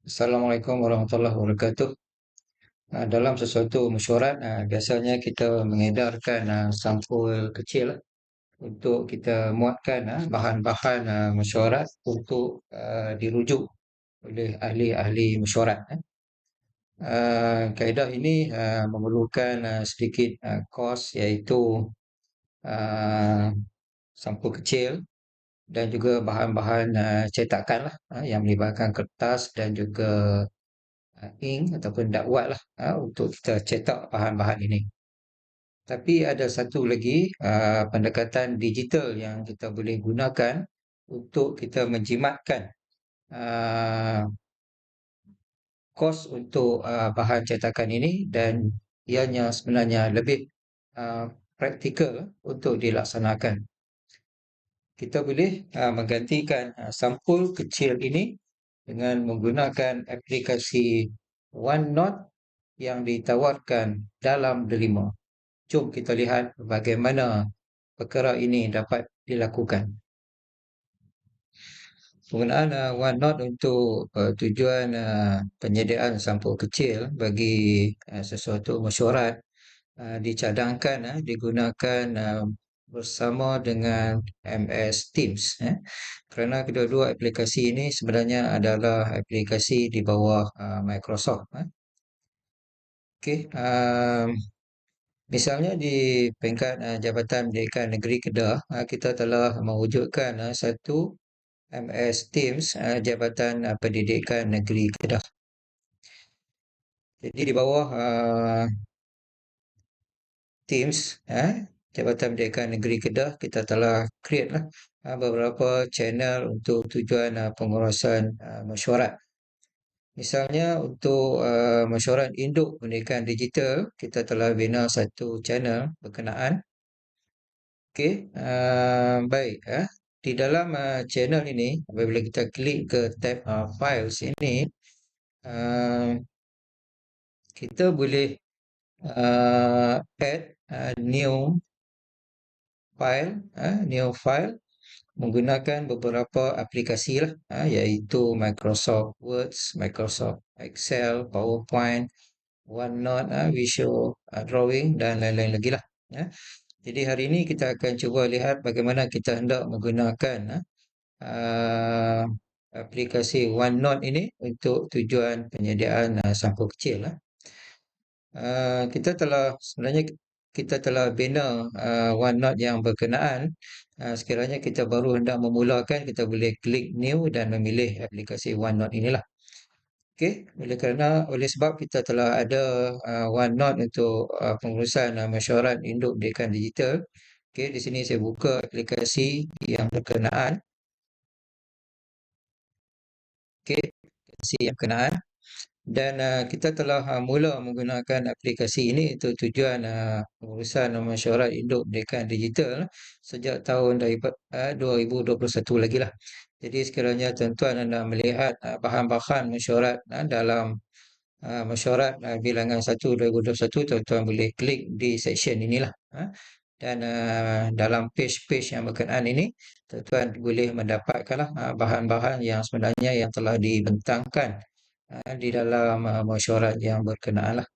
Assalamualaikum warahmatullahi wabarakatuh. Dalam sesuatu mesyuarat, biasanya kita mengedarkan sampul kecil untuk kita muatkan bahan-bahan mesyuarat untuk dirujuk oleh ahli-ahli mesyuarat. Kaedah ini memerlukan sedikit kos, iaitu uh, sampul kecil dan juga bahan-bahan cetakan lah, yang melibatkan kertas dan juga ink ataupun dakwat lah, untuk kita cetak bahan-bahan ini. Tapi ada satu lagi pendekatan digital yang kita boleh gunakan untuk kita menjimatkan uh, kos untuk bahan cetakan ini, dan ianya sebenarnya lebih praktikal untuk dilaksanakan. Kita boleh menggantikan sampul kecil ini dengan menggunakan aplikasi OneNote yang ditawarkan dalam Delima. Jom kita lihat bagaimana perkara ini dapat dilakukan. Penggunaan OneNote untuk tujuan penyediaan sampul kecil bagi sesuatu mesyuarat dicadangkan digunakan bersama dengan MS Teams, kerana kedua-dua aplikasi ini sebenarnya adalah aplikasi di bawah Microsoft. Okey, misalnya di peringkat Jabatan Pendidikan Negeri Kedah, kita telah mewujudkan satu MS Teams Jabatan Pendidikan Negeri Kedah. Jadi di bawah Teams Jabatan Pendidikan Negeri Kedah, kita telah create lah beberapa channel untuk tujuan pengurusan mesyuarat. Misalnya untuk mesyuarat induk pendidikan digital, kita telah bina satu channel berkenaan. Okey, baik. Di dalam channel ini, apabila kita klik ke tab files ini, kita boleh add new file menggunakan beberapa aplikasi lah, iaitu Microsoft Word, Microsoft Excel, PowerPoint, OneNote, Visual Drawing dan lain-lain lagi lah. Jadi hari ini kita akan cuba lihat bagaimana kita hendak menggunakan aplikasi OneNote ini untuk tujuan penyediaan sampul kecil. Sebenarnya kita telah bina OneNote yang berkenaan. Sekiranya kita baru hendak memulakan, kita boleh klik new dan memilih aplikasi OneNote inilah. Okey, oleh sebab kita telah ada OneNote untuk pengurusan mesyuarat induk pendidikan digital. Okey, di sini saya buka aplikasi yang berkenaan. Okey, aplikasi yang berkenaan. Dan kita telah mula menggunakan aplikasi ini untuk tujuan pengurusan mesyuarat induk pendidikan digital sejak tahun 2021 lagi lah. Jadi sekiranya tuan-tuan anda melihat bahan-bahan mesyuarat dalam mesyuarat bilangan 1 2021, tuan-tuan boleh klik di section inilah. Dan dalam page-page yang berkenaan ini, tuan-tuan boleh mendapatkanlah bahan-bahan yang sebenarnya yang telah dibentangkan di dalam mesyuarat yang berkenaan lah.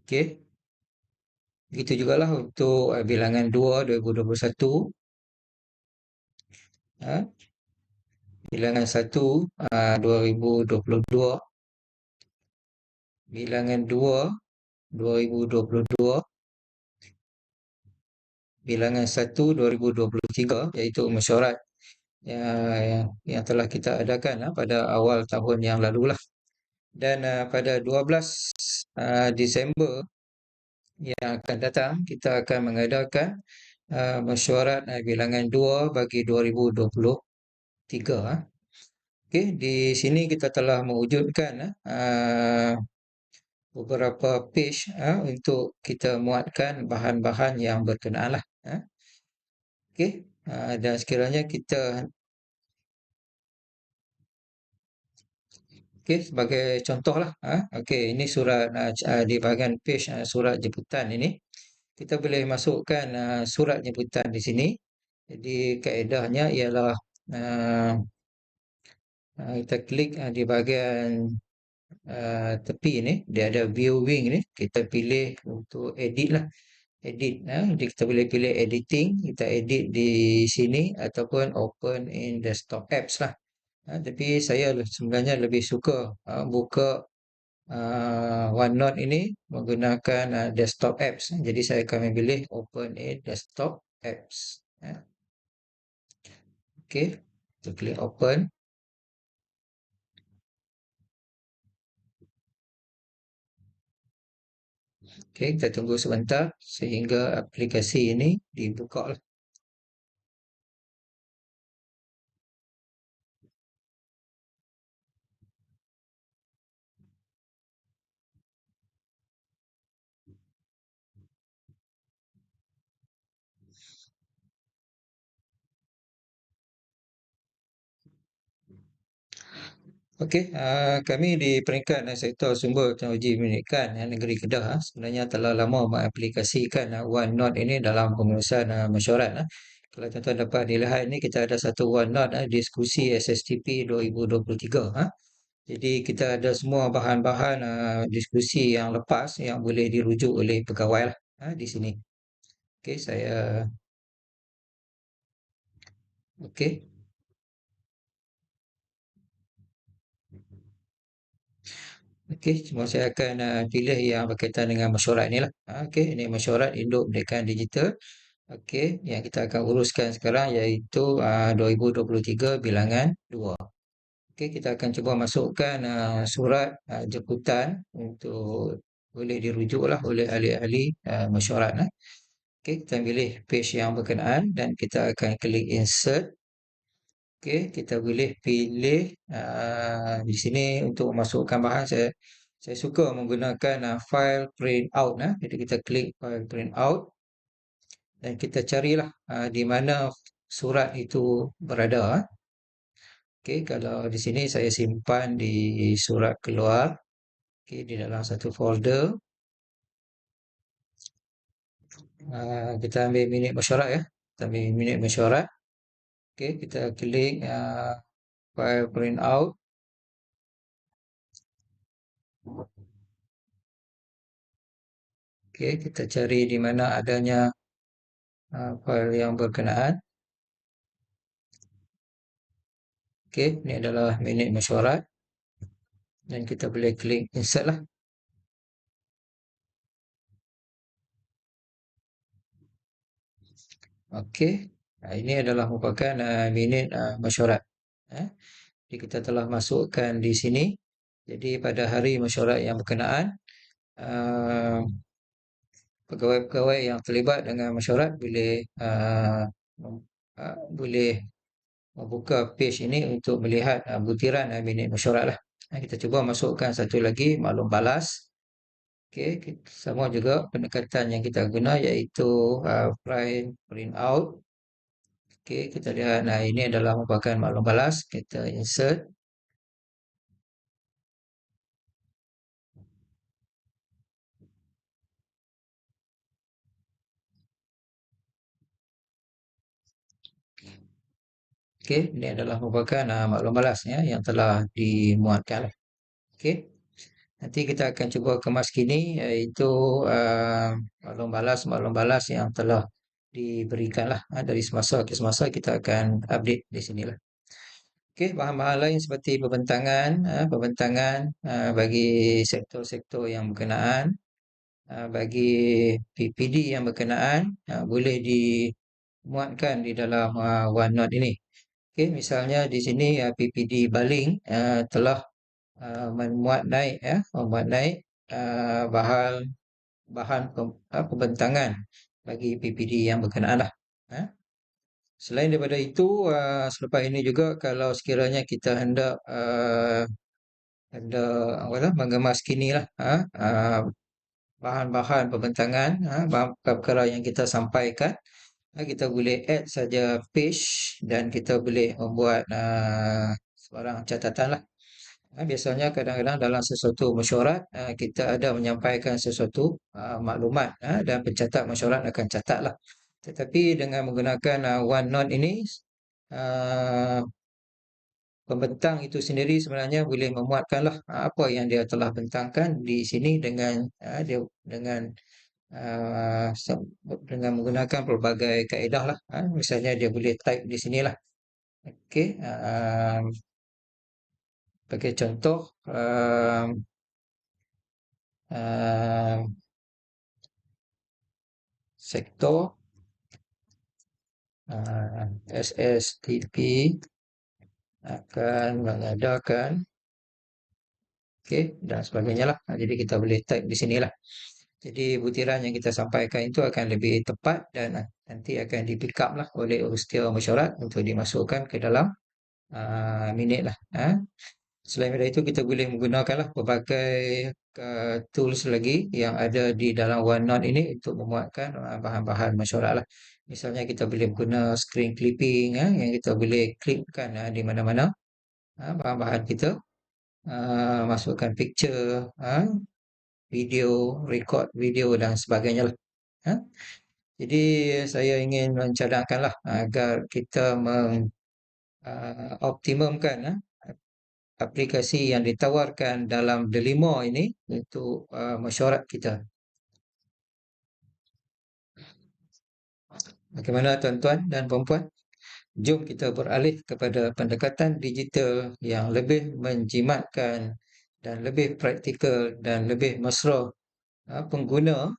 Okey. Begitu jugalah untuk bilangan 2 2021. Bilangan 1 2022. Bilangan 2 2022. Bilangan 1 2023, iaitu mesyuarat yang telah kita adakan pada awal tahun yang lalu lah. Dan pada 12 Disember yang akan datang, kita akan mengadakan mesyuarat bilangan 2 bagi 2023. Okey, di sini kita telah mewujudkan beberapa page untuk kita muatkan bahan-bahan yang berkenaan lah. Okey, dan sekiranya kita okey, sebagai contoh lah, okey, ini surat di bahagian page surat jemputan ini, kita boleh masukkan surat jemputan di sini. Jadi kaedahnya ialah uh, kita klik di bahagian tepi ni, dia ada viewing ni, kita pilih untuk edit lah, edit. Jadi kita boleh pilih editing, kita edit di sini ataupun open in desktop apps lah. Tapi saya sebenarnya lebih suka buka OneNote ini menggunakan desktop apps. Jadi saya akan memilih open in desktop apps. Okey, kita klik open. Okey, kita tunggu sebentar sehingga aplikasi ini dibuka lah. Okey, kami di peringkat sektor sumber teknologi pendidikan negeri Kedah sebenarnya telah lama mengaplikasikan OneNote ini dalam pengurusan mesyuarat. Kalau tuan-tuan dapat dilihat ni, kita ada satu OneNote diskusi SSTP 2023. Jadi kita ada semua bahan-bahan diskusi yang lepas yang boleh dirujuk oleh pegawai lah di sini. Okey, saya okey. Okey, cuma saya akan pilih yang berkaitan dengan mesyuarat ni lah. Okey, ini mesyuarat induk pendidikan digital. Okey, yang kita akan uruskan sekarang iaitu 2023 bilangan 2. Okey, kita akan cuba masukkan surat jemputan untuk boleh dirujuk lah oleh ahli-ahli mesyuarat. Okey, kita pilih page yang berkenaan dan kita akan klik insert. Okey, kita boleh pilih di sini untuk masukkan bahan. Saya suka menggunakan file print out. Jadi kita klik file print out dan kita carilah di mana surat itu berada. Okey, kalau di sini saya simpan di surat keluar. Okey, di dalam satu folder. Kita ambil minit mesyuarat ya. Kita ambil minit mesyuarat. Okey, kita klik file print out. Okey, kita cari di mana adanya file yang berkenaan. Okey, ini adalah minit mesyuarat dan kita boleh klik insert lah. Okey, ini adalah merupakan minit mesyuarat. Jadi kita telah masukkan di sini. Jadi pada hari mesyuarat yang berkenaan, uh, pegawai-pegawai yang terlibat dengan mesyuarat boleh boleh membuka page ini untuk melihat butiran minit mesyuarat lah. Kita cuba masukkan satu lagi maklum balas. Okey, sama juga pendekatan yang kita guna iaitu print out. Okey, kita lihat ini adalah merupakan maklum balas. Kita insert. Okey, ini adalah merupakan maklum balas yang telah dimuatkan. Okey. Nanti kita akan cuba kemas kini iaitu maklum balas yang telah diberikan lah dari semasa ke semasa. Kita akan update di sinilah. Okey, bahan-bahan lain seperti pembentangan bagi sektor-sektor yang berkenaan, bagi PPD yang berkenaan boleh dimuatkan di dalam OneNote ini. Okey, misalnya di sini PPD baling telah memuat naik bahan pembentangan bagi PPD yang berkenaan lah. eh. Selain daripada itu, selepas ini juga kalau sekiranya kita hendak apa lah, mengemas kini lah bahan-bahan pembentangan, bahan perkara yang kita sampaikan, kita boleh add saja page dan kita boleh membuat sebarang catatan lah. Biasanya kadang-kadang dalam sesuatu mesyuarat kita ada menyampaikan sesuatu maklumat dan pencatat mesyuarat akan catatlah. Tetapi dengan menggunakan OneNote ini uh, pembentang itu sendiri sebenarnya boleh memuatkanlah apa yang dia telah bentangkan di sini dengan dengan menggunakan pelbagai kaedah lah. Misalnya dia boleh type di sinilah. Okey, sebagai contoh, sektor SSTP akan mengadakan, okey, dan sebagainya lah. Jadi kita boleh type di sinilah. Jadi butiran yang kita sampaikan itu akan lebih tepat dan nanti akan di-pick up lah oleh urusia mesyuarat untuk dimasukkan ke dalam minit lah. Selain daripada itu kita boleh menggunakanlah pelbagai tools lagi yang ada di dalam OneNote ini untuk memuatkan bahan-bahan mesyuarat lah. Misalnya kita boleh guna screen clipping yang kita boleh clipkan di mana-mana bahan-bahan kita, masukkan picture, video, record video dan sebagainya lah. Ha? Jadi saya ingin mencadangkanlah agar kita optimumkan aplikasi yang ditawarkan dalam Delima ini untuk mesyuarat kita. Bagaimana tuan-tuan dan puan-puan? Jom kita beralih kepada pendekatan digital yang lebih menjimatkan dan lebih praktikal dan lebih mesra pengguna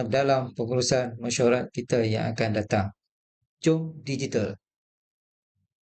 dalam pengurusan mesyuarat kita yang akan datang. Jom digital.